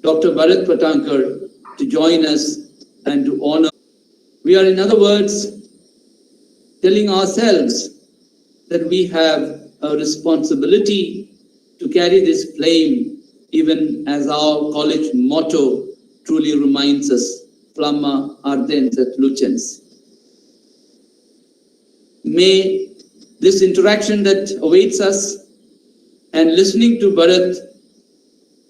Dr. Bharat Patankar to join us and to honor. We are, in other words, telling ourselves that we have a responsibility to carry this flame, even as our college motto truly reminds us, Flamma Ardens et Lucens. May this interaction that awaits us and listening to Bharat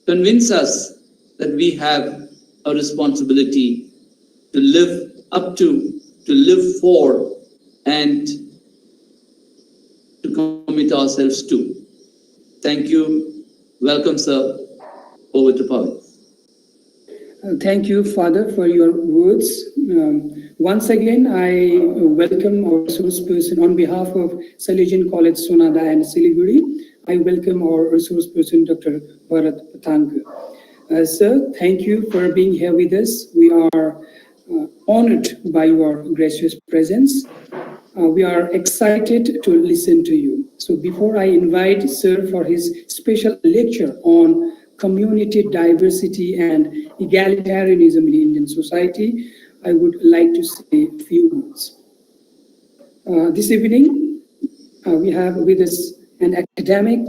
convince us that we have a responsibility to live up to live for, and to commit ourselves to. Thank you. Welcome, sir. Over to Paul. Thank you, Father, for your words. Once again, I welcome our resource person on behalf of Salesian College, Sonada and Siliguri. I welcome our resource person, Dr. Bharat Patankar. Sir, thank you for being here with us. We are honored by your gracious presence. We are excited to listen to you. So before I invite Sir for his special lecture on community diversity and egalitarianism in Indian society, I would like to say a few words. This evening, we have with us an academic,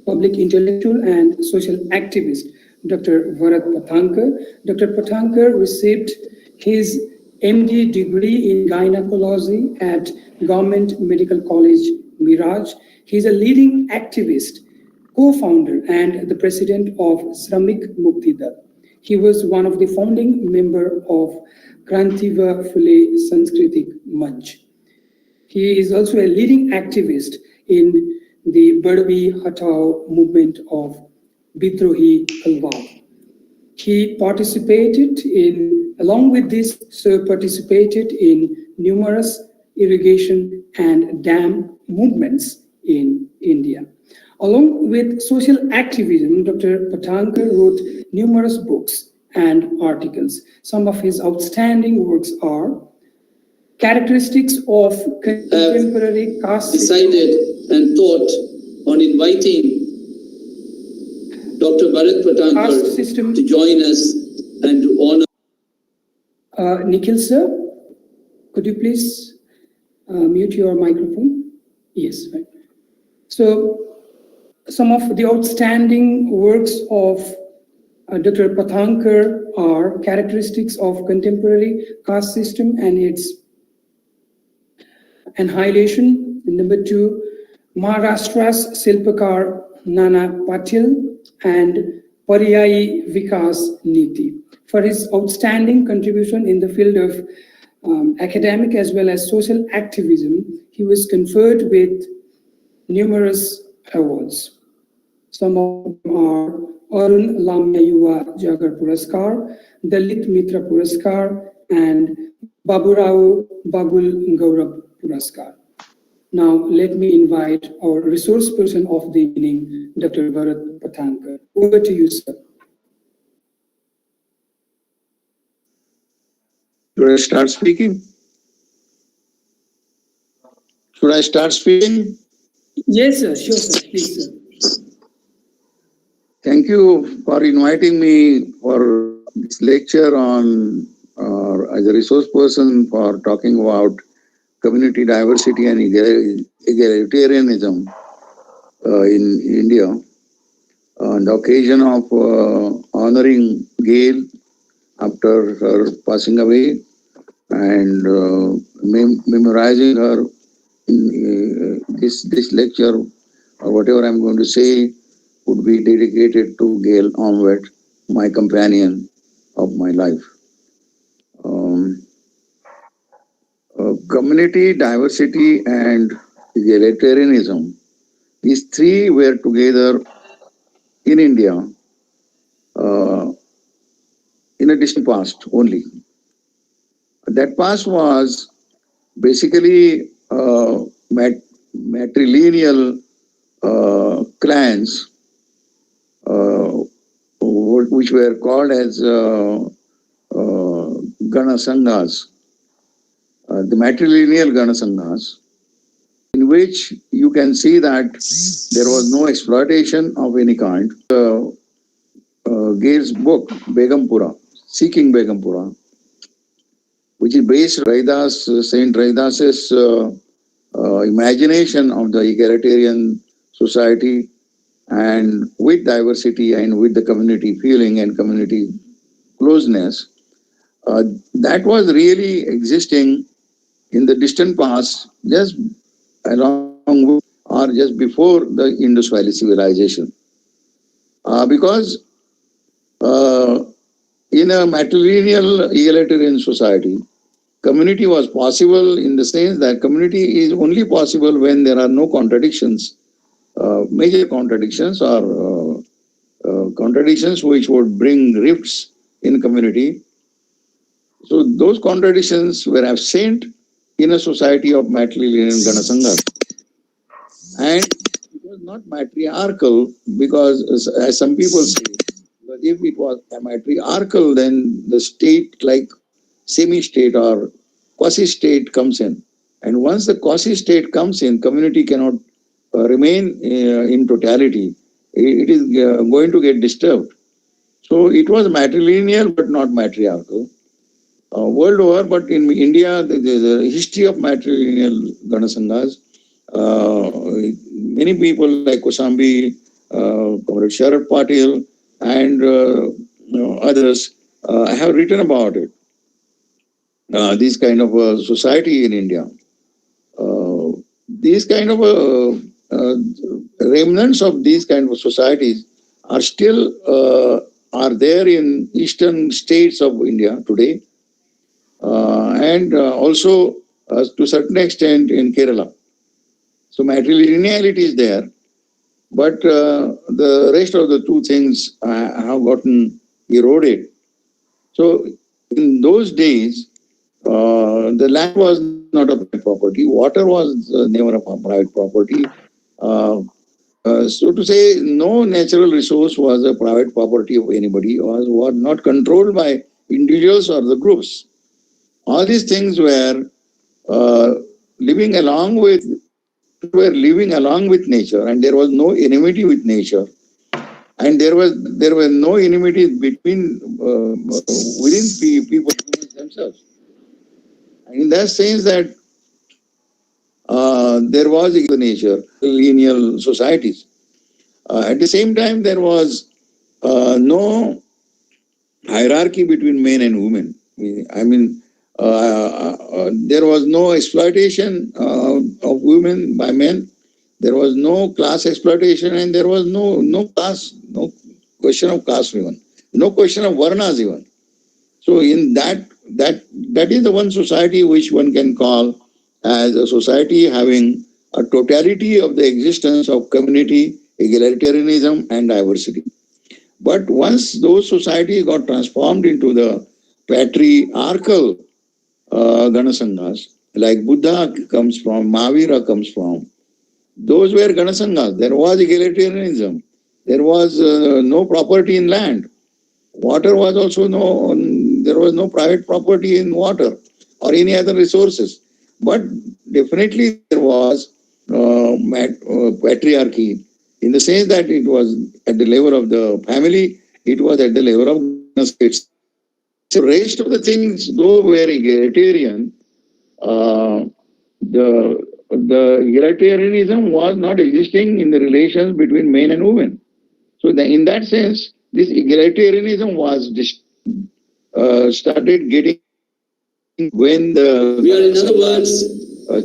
public intellectual, and social activist, Dr. Bharat Patankar. Dr. Patankar received his MD degree in gynecology at Government Medical College, Miraj. He is a leading activist, co-founder, and the president of Shramik Mukti Dal. He was one of the founding members of Krantiva Phule Sanskritik Manch. He is also a leading activist in the Badvi Hatao movement of Bidrohi Kalwar. He participated in, along with this, Sir participated in numerous irrigation and dam movements in India. Along with social activism, Dr. Patankar wrote numerous books and articles. Some of his outstanding works are Characteristics of Contemporary Caste decided and thought on inviting Dr. Bharat Patankar to join us and to honor. Nikhil sir, could you please mute your microphone? Yes, right. So, some of the outstanding works of Dr. Patankar are Characteristics of Contemporary Caste System and its Annihilation. Number 2, Maharashtra's Silpakar Nana Patil and Paryayi Vikas Niti. For his outstanding contribution in the field of academic as well as social activism, he was conferred with numerous awards. Some of them are Arun Lamya Yuva Jagar Puraskar, Dalit Mitra Puraskar, and Baburao Bagul Gaurav Puraskar. Now, let me invite our resource person of the evening, Dr. Bharat Patankar. Over to you, sir. Should I start speaking? Should I start speaking? Yes, sir. Sure, sir. Please, sir. Thank you for inviting me for this lecture on, as a resource person for talking about community diversity and egalitarianism in India on the occasion of honoring Gail after her passing away and memorizing her in this lecture, or whatever I'm going to say would be dedicated to Gail Onward, my companion of my life. Community diversity and egalitarianism, these three were together in India in a distant past only. That past was basically matrilineal clans, which were called as Gana Sanghas, the matrilineal Gana Sanghas, in which you can see that there was no exploitation of any kind. Gail's book, Begumpura, Seeking Begumpura, which is based on Saint Raidas's imagination of the egalitarian society and with diversity and with the community feeling and community closeness. That was really existing in the distant past, just along with or just before the Indus Valley civilization. Because in a matrilineal egalitarian society, community was possible in the sense that community is only possible when there are no contradictions, major contradictions or contradictions which would bring rifts in community. So those contradictions were absent in a society of matrilineal Ganasanghas. And it was not matriarchal because, as some people say, but if it was a matriarchal, then the state, like semi-state or quasi-state, comes in. And once the quasi-state comes in, community cannot remain in totality. It is going to get disturbed. So it was matrilineal but not matriarchal. World over, but in India, there is a history of matrilineal Ganasanghas. Many people like Kosambi, Comrade Sharad Patil, and others have written about it. This kind of a society in India. These kind of remnants of these kind of societies are still are there in eastern states of India today, and also to a certain extent in Kerala. So matrilineality is there, but the rest of the two things have gotten eroded. So in those days, the land was not a private property. Water was never a private property. So to say, no natural resource was a private property of anybody, was not controlled by individuals or the groups. All these things were living along with nature, and there was no enmity with nature, and there was no enmity between within people themselves. And in that sense, that there was a nature lineal societies. At the same time, there was no hierarchy between men and women. I mean, there was no exploitation of women by men. There was no class exploitation, and there was no class, no question of caste even, no question of varnas even. So in that is the one society which one can call as a society having a totality of the existence of community, egalitarianism, and diversity. But once those societies got transformed into the patriarchal Ganasanghas, like Buddha comes from, Mahavira comes from, those were Ganasanghas. There was egalitarianism. There was no property in land. Water was also there was no private property in water or any other resources. But definitely there was patriarchy in the sense that it was at the level of the family, it was at the level of states. So the rest of the things, though were egalitarian, the egalitarianism was not existing in the relations between men and women. So in that sense, this egalitarianism was started getting when the We are, in other words,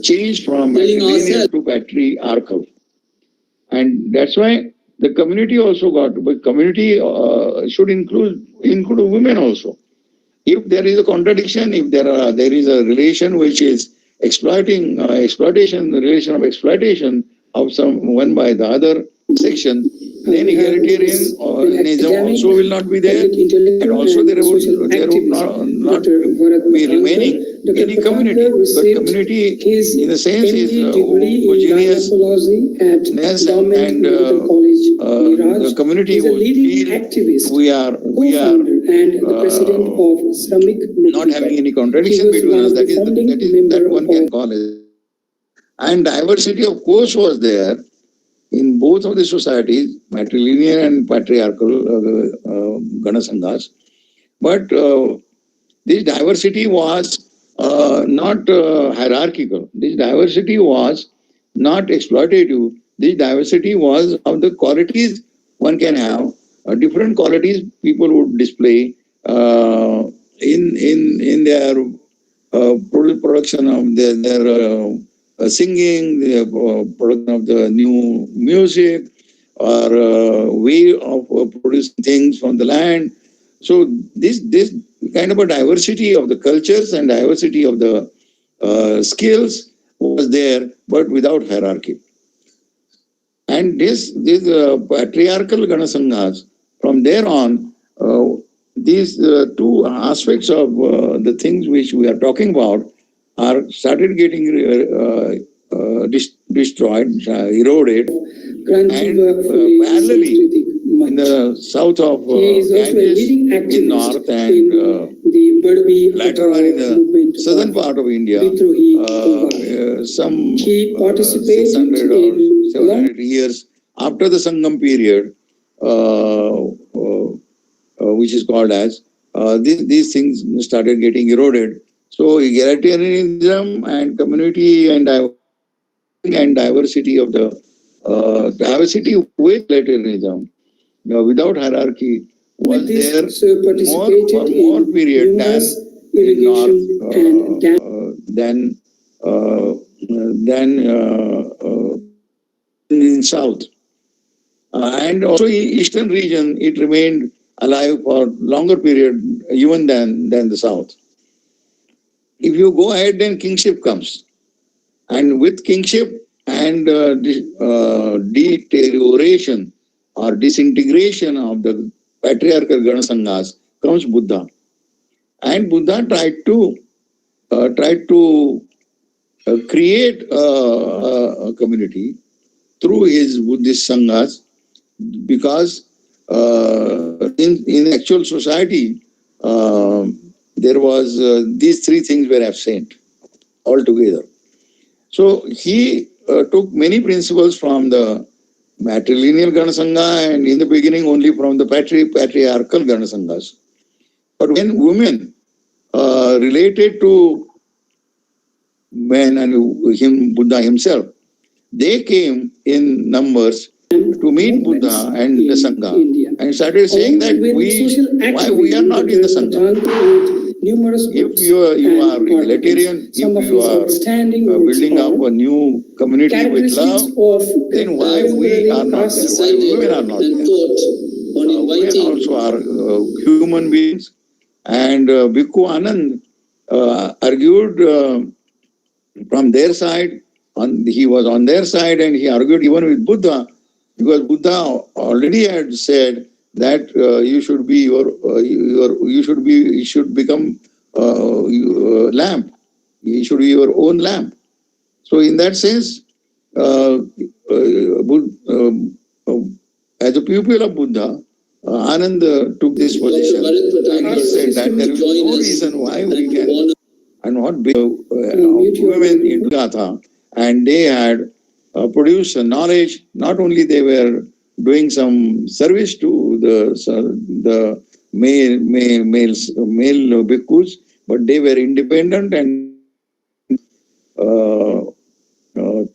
changed from matrilineal to patriarchal. And that's why the community also got, but community should include women also. If there is a contradiction, if there is a relation which is exploitation, the relation of exploitation of one by the other section, then egalitarianism also will not be there, and also there would not be remaining any community. But community, in a sense, is homogeneous, and the community would feel we are not having any contradiction between us. That one can call it. And diversity, of course, was there in both both of the societies, matrilineal and patriarchal Gana Sanghas. But this diversity was not hierarchical. This diversity was not exploitative. This diversity was of the qualities one can have. Different qualities people would display in their production of their singing, the production of the new music, or way of producing things from the land. So this kind of a diversity of the cultures and diversity of the skills was there, but without hierarchy. And this patriarchal Ganasanghas, from there on, these two aspects of the things which we are talking about are started getting destroyed, eroded, and parallelly in the south of Ganges, in north, and later on in the southern part of India, some 600 or 700 years after the Sangam period, which is called as, these things started getting eroded. So egalitarianism and community and diversity of the diversity with egalitarianism, without hierarchy, was there for more period than in north, than in south. And also in eastern region, it remained alive for longer period even than the south. If you go ahead, then kingship comes. And with kingship and deterioration or disintegration of the patriarchal Ganasanghas comes Buddha. And Buddha tried to create a community through his Buddhist Sanghas, because in actual society, there was these three things were absent altogether. So he took many principles from the matrilineal Ganasangha, and in the beginning only from the patriarchal Ganasanghas. But when women related to men and him, Buddha himself, they came in numbers to meet Buddha and the Sangha, and started saying that why we are not in the Sangha. If you are egalitarian, if you are building up a new community with love, then why we are not there? Why women are not there? Women also are human beings. And Bhikkhu Anand argued from their side. He was on their side, and he argued even with Buddha, because Buddha already had said that you should become lamp. You should be your own lamp. So in that sense, as a pupil of Buddha, Anand took this position, and he said that there is no reason why we can and not women into Gatha, and they had produced knowledge. Not only they were doing some service to the male bhikkhus, but they were independent and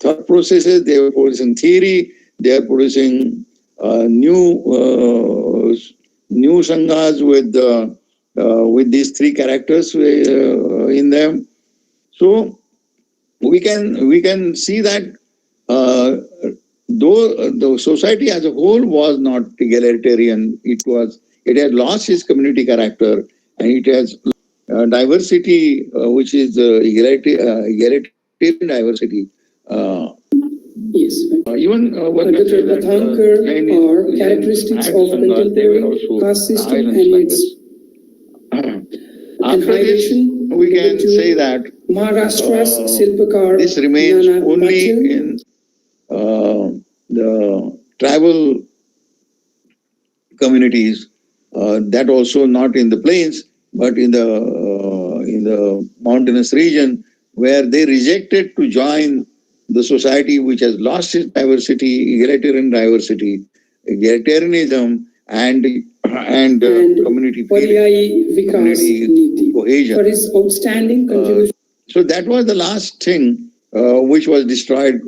thought processes. They were producing theory. They are producing new sanghas with these three characters in them. So we can see that though the society as a whole was not egalitarian, it had lost its community character, and it has diversity, which is egalitarian diversity. Yes. Even or characteristics of contemporary caste system and its after this, we can say that Maharashtra's Silpakar this remains only in the tribal communities, that also not in the plains, but in the mountainous region, where they rejected to join the society which has lost its diversity, egalitarianism, and community cohesion. For his outstanding contribution. So that was the last thing which was destroyed.